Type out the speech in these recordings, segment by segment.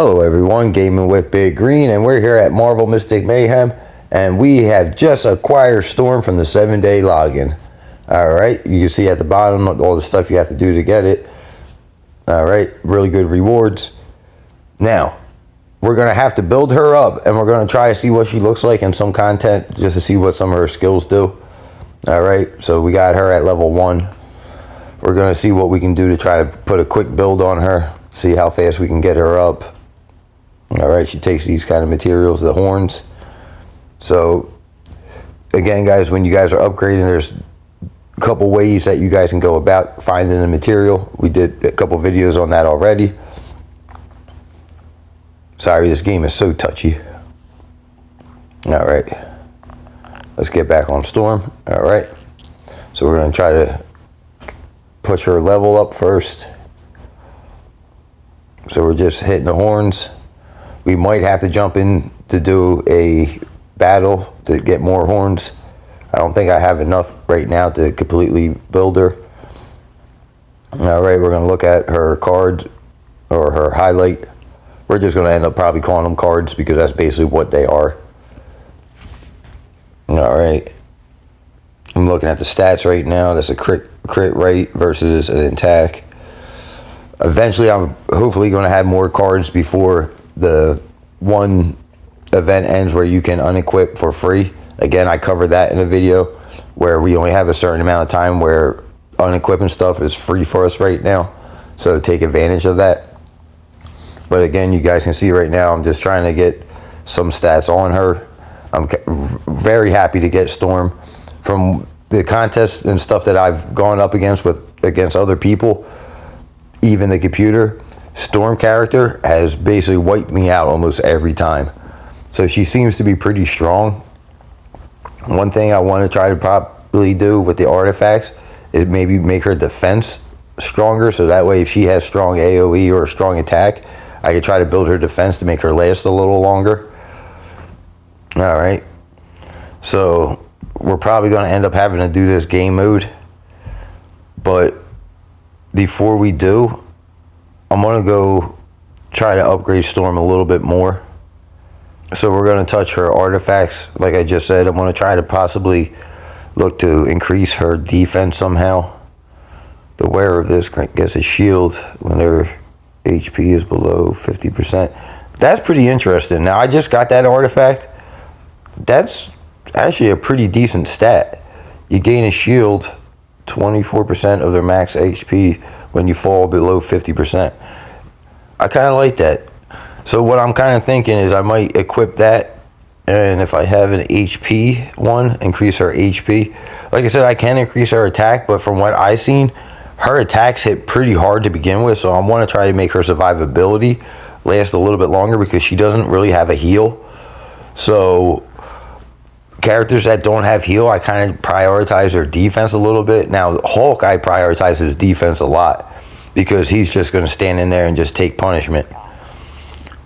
Hello everyone, Gaming with Big Green, and we're here at Marvel Mystic Mayhem, and we have just acquired Storm from the 7-day login. Alright, you can see at the bottom all the stuff you have to do to get it. Alright, really good rewards. Now, we're going to have to build her up, and we're going to try to see what she looks like in some content, just to see what some of her skills do. Alright, so we got her at level 1. We're going to see what we can do to try to put a quick build on her, see how fast we can get her up. Alright, she takes these kind of materials, the horns. So, again guys, when you guys are upgrading, there's a couple ways that you guys can go about finding the material. We did a couple videos on that already. Sorry, this game is so touchy. Alright, let's get back on Storm. Alright, so we're going to try to push her level up first. So we're just hitting the horns. We might have to jump in to do a battle to get more horns. I don't think I have enough right now to completely build her. Alright, we're going to look at her cards, or her highlight. We're just going to end up probably calling them cards because that's basically what they are. Alright. I'm looking at the stats right now. That's a crit rate versus an attack. Eventually, I'm hopefully going to have more cards before the one event ends where you can unequip for free. Again, I covered that in a video where we only have a certain amount of time where unequipping stuff is free for us right now. So take advantage of that. But again, you guys can see right now, I'm just trying to get some stats on her. I'm very happy to get Storm. From the contests and stuff that I've gone up against other people, even the computer, Storm character has basically wiped me out almost every time. So she seems to be pretty strong. One thing I want to try to probably do with the artifacts is maybe make her defense stronger, so that way if she has strong AoE or a strong attack, I could try to build her defense to make her last a little longer. Alright, so we're probably going to end up having to do this game mode, but before we do, I'm going to go try to upgrade Storm a little bit more. So we're going to touch her artifacts. Like I just said, I'm going to try to possibly look to increase her defense somehow. The wearer of this gets a shield when their HP is below 50%. That's pretty interesting. Now, I just got that artifact. That's actually a pretty decent stat. You gain a shield 24% of their max HP when you fall below 50%. I kind of like that. So what I'm kind of thinking is I might equip that, and if I have an HP one, increase her HP. Like I said, I can increase her attack, but from what I've seen, her attacks hit pretty hard to begin with, so I want to try to make her survivability last a little bit longer because she doesn't really have a heal. So characters that don't have heal, I kind of prioritize their defense a little bit. Now, Hulk, I prioritize his defense a lot because he's just going to stand in there and just take punishment.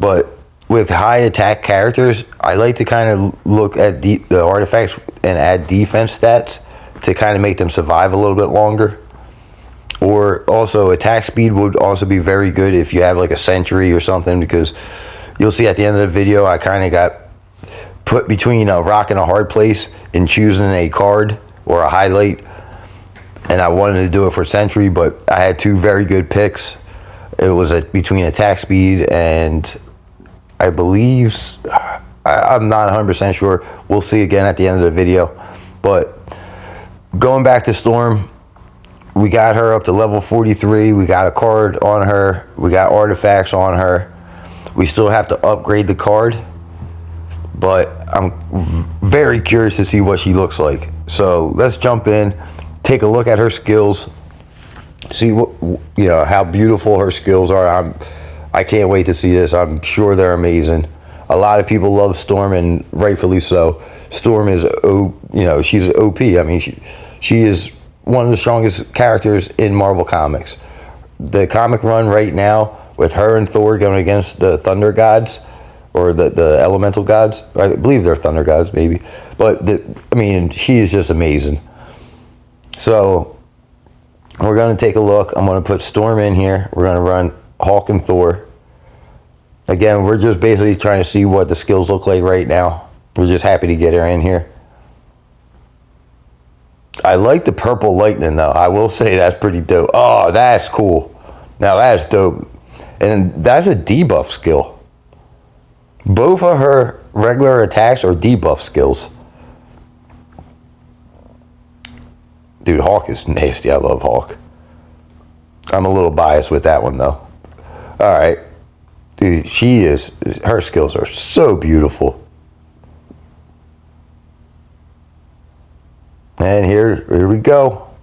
But with high attack characters, I like to kind of look at the artifacts and add defense stats to kind of make them survive a little bit longer. Or also attack speed would also be very good if you have like a sentry or something, because you'll see at the end of the video I kind of got put between a rock and a hard place in choosing a card or a highlight, and I wanted to do it for sentry, but I had two very good picks. It was between attack speed and I believe, I'm not 100% sure, we'll see again at the end of the video. But going back to Storm, we got her up to level 43, we got a card on her, we got artifacts on her. We still have to upgrade the card, but I'm very curious to see what she looks like. So let's jump in, take a look at her skills, see what, you know, how beautiful her skills are. I can't wait to see this. I'm sure they're amazing. A lot of people love Storm, and rightfully so. Storm is, she's OP. I mean, she is one of the strongest characters in Marvel Comics. The comic run right now with her and Thor going against the Thunder Gods, or the Elemental Gods. I believe they're Thunder Gods, maybe. But, I mean, she is just amazing. So, we're going to take a look. I'm going to put Storm in here. We're going to run Hulk and Thor. Again, we're just basically trying to see what the skills look like right now. We're just happy to get her in here. I like the purple lightning though. I will say that's pretty dope. Oh, that's cool. Now that's dope. And that's a debuff skill. Both of her regular attacks are debuff skills. Dude, Hawk is nasty. I love Hawk. I'm a little biased with that one though. All right. Dude, her skills are so beautiful. And here we go.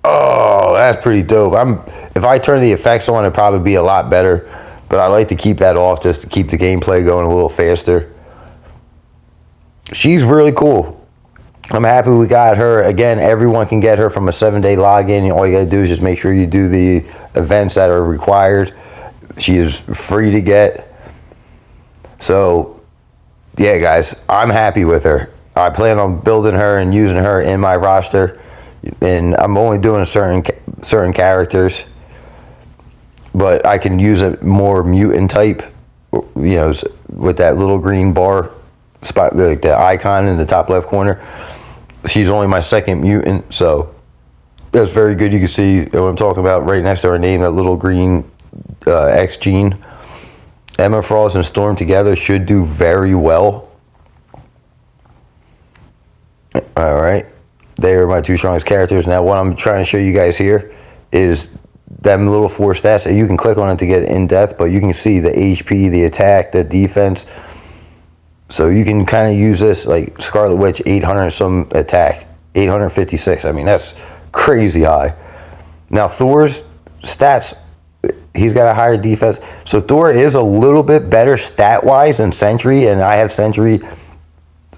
Oh, that's pretty dope. If I turn the effects on, it'd probably be a lot better. But I like to keep that off just to keep the gameplay going a little faster. She's really cool. I'm happy we got her. Again, everyone can get her from a 7-day login. All you got to do is just make sure you do the events that are required. She is free to get. So, yeah, guys, I'm happy with her. I plan on building her and using her in my roster. And I'm only doing certain characters. But I can use a more mutant type, you know, with that little green bar spot, like the icon in the top left corner. She's only my second mutant, so that's very good. You can see what I'm talking about right next to her name, that little green X gene. Emma Frost and Storm together should do very well. All right, they are my two strongest characters. Now, what I'm trying to show you guys here is them little 4 stats. You can click on it to get in depth, but you can see the HP, the attack, the defense. So you can kind of use this, like Scarlet Witch, 800 some attack, 856. I mean, that's crazy high. Now Thor's stats, he's got a higher defense. So Thor is a little bit better stat-wise than Sentry, and I have Sentry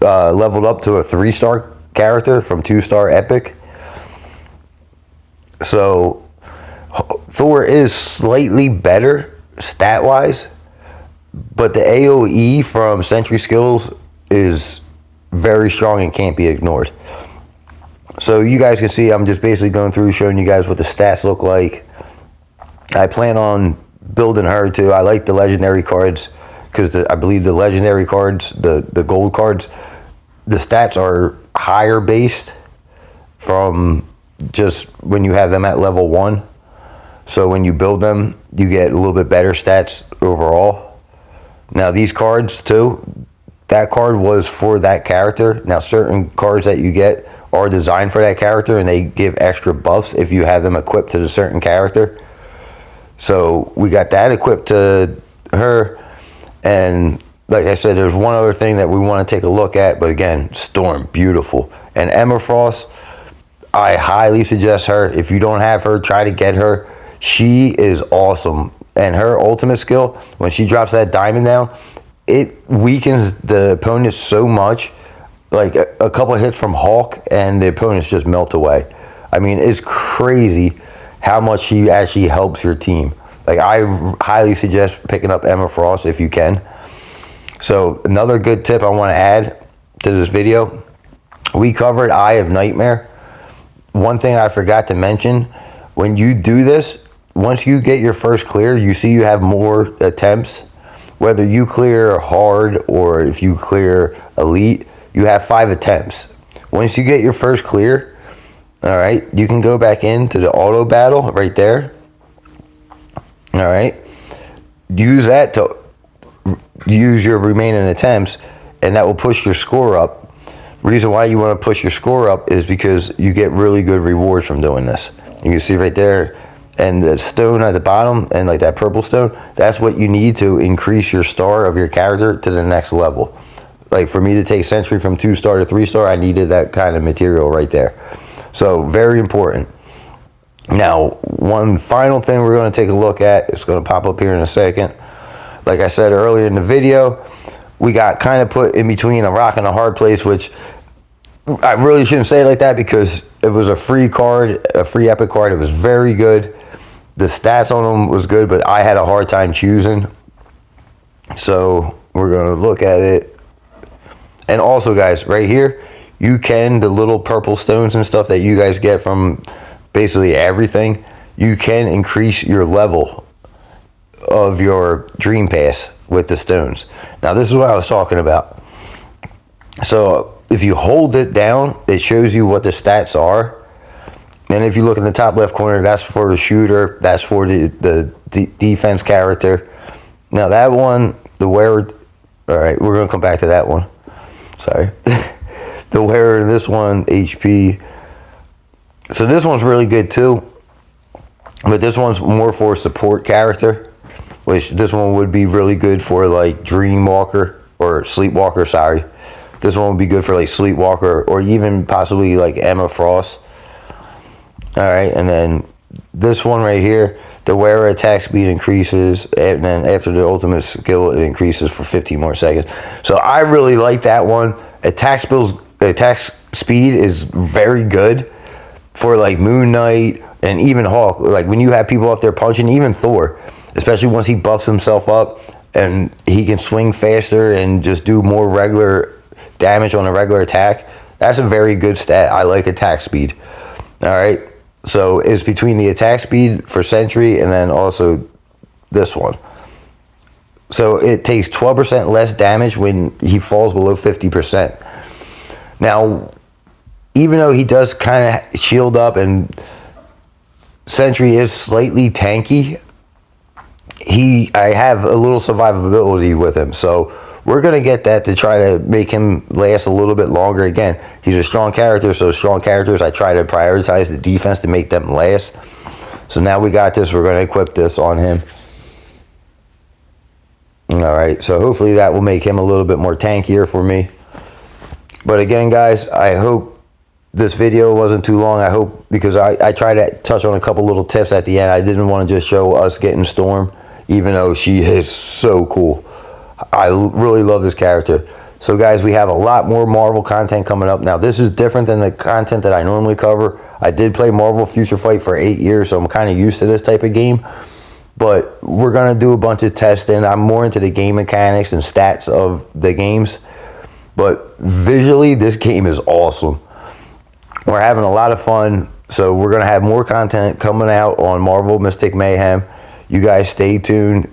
leveled up to a 3-star character from 2-star Epic. So Thor is slightly better stat-wise, but the AoE from Sentry skills is very strong and can't be ignored. So you guys can see I'm just basically going through showing you guys what the stats look like. I plan on building her too. I like the legendary cards because I believe the legendary cards, the gold cards, the stats are higher based from just when you have them at level 1. So when you build them, you get a little bit better stats overall. Now these cards too, that card was for that character. Now certain cards that you get are designed for that character and they give extra buffs if you have them equipped to the certain character. So we got that equipped to her. And like I said, there's one other thing that we want to take a look at. But again, Storm, beautiful. And Emma Frost, I highly suggest her. If you don't have her, try to get her. She is awesome. And her ultimate skill, when she drops that diamond down, it weakens the opponent so much. Like a couple of hits from Hawk and the opponents just melt away. I mean, it's crazy how much she actually helps your team. Like, I highly suggest picking up Emma Frost if you can. So another good tip I want to add to this video, we covered Eye of Nightmare. One thing I forgot to mention, when you do this, once you get your first clear, you see you have more attempts. Whether you clear hard or if you clear elite, you have 5 attempts. Once you get your first clear, all right, you can go back into the auto battle right there. All right, use that to use your remaining attempts, and that will push your score up. Reason why you want to push your score up is because you get really good rewards from doing this. You can see right there, and the stone at the bottom, and like that purple stone, that's what you need to increase your star of your character to the next level. Like for me to take Sentry from 2-star to 3-star, I needed that kind of material right there. So very important. Now, one final thing we're going to take a look at, it's going to pop up here in a second. Like I said earlier in the video, we got kind of put in between a rock and a hard place, which I really shouldn't say it like that because it was a free card, a free epic card. It was very good. The stats on them was good, but I had a hard time choosing. So we're going to look at it. And also, guys, right here, you can, the little purple stones and stuff that you guys get from basically everything, you can increase your level of your Dream Pass with the stones. Now, this is what I was talking about. So, if you hold it down, it shows you what the stats are. And if you look in the top left corner, that's for the shooter. That's for the defense character. Now, that one, the wearer... All right, we're going to come back to that one. Sorry. The wearer in this one, HP. So, this one's really good, too. But this one's more for support character, which this one would be really good for like Dreamwalker or Sleepwalker, sorry. This one would be good for like Sleepwalker or even possibly like Emma Frost. Alright, and then this one right here, the wearer attack speed increases, and then after the ultimate skill, it increases for 15 more seconds. So I really like that one. Attack speed is very good for like Moon Knight, and even Hulk, like when you have people up there punching, even Thor, especially once he buffs himself up and he can swing faster and just do more regular damage on a regular attack, that's a very good stat. I like attack speed. All right, so it's between the attack speed for Sentry and then also this one. So it takes 12% less damage when he falls below 50%. Now, even though he does kind of shield up and Sentry is slightly tanky, I have a little survivability with him, so we're going to get that to try to make him last a little bit longer. Again, he's a strong character, so strong characters, I try to prioritize the defense to make them last. So now we got this, we're going to equip this on him. Alright, so hopefully that will make him a little bit more tankier for me. But again, guys, I hope this video wasn't too long. I hope, because I tried to touch on a couple little tips at the end. I didn't want to just show us getting Storm, even though she is so cool. I really love this character. So guys, we have a lot more Marvel content coming up. Now, this is different than the content that I normally cover. I did play Marvel Future Fight for 8 years, so I'm kind of used to this type of game. But we're going to do a bunch of testing. I'm more into the game mechanics and stats of the games. But visually, this game is awesome. We're having a lot of fun, so we're going to have more content coming out on Marvel Mystic Mayhem. You guys stay tuned.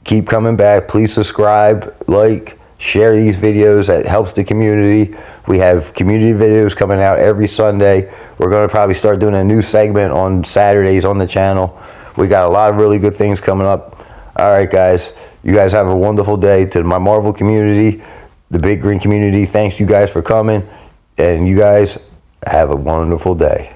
Keep coming back. Please subscribe, like, share these videos. That helps the community. We have community videos coming out every Sunday. We're going to probably start doing a new segment on Saturdays on the channel. We got a lot of really good things coming up. All right, guys. You guys have a wonderful day. To my Marvel community, the Big Green community, thanks you guys for coming. And you guys... have a wonderful day.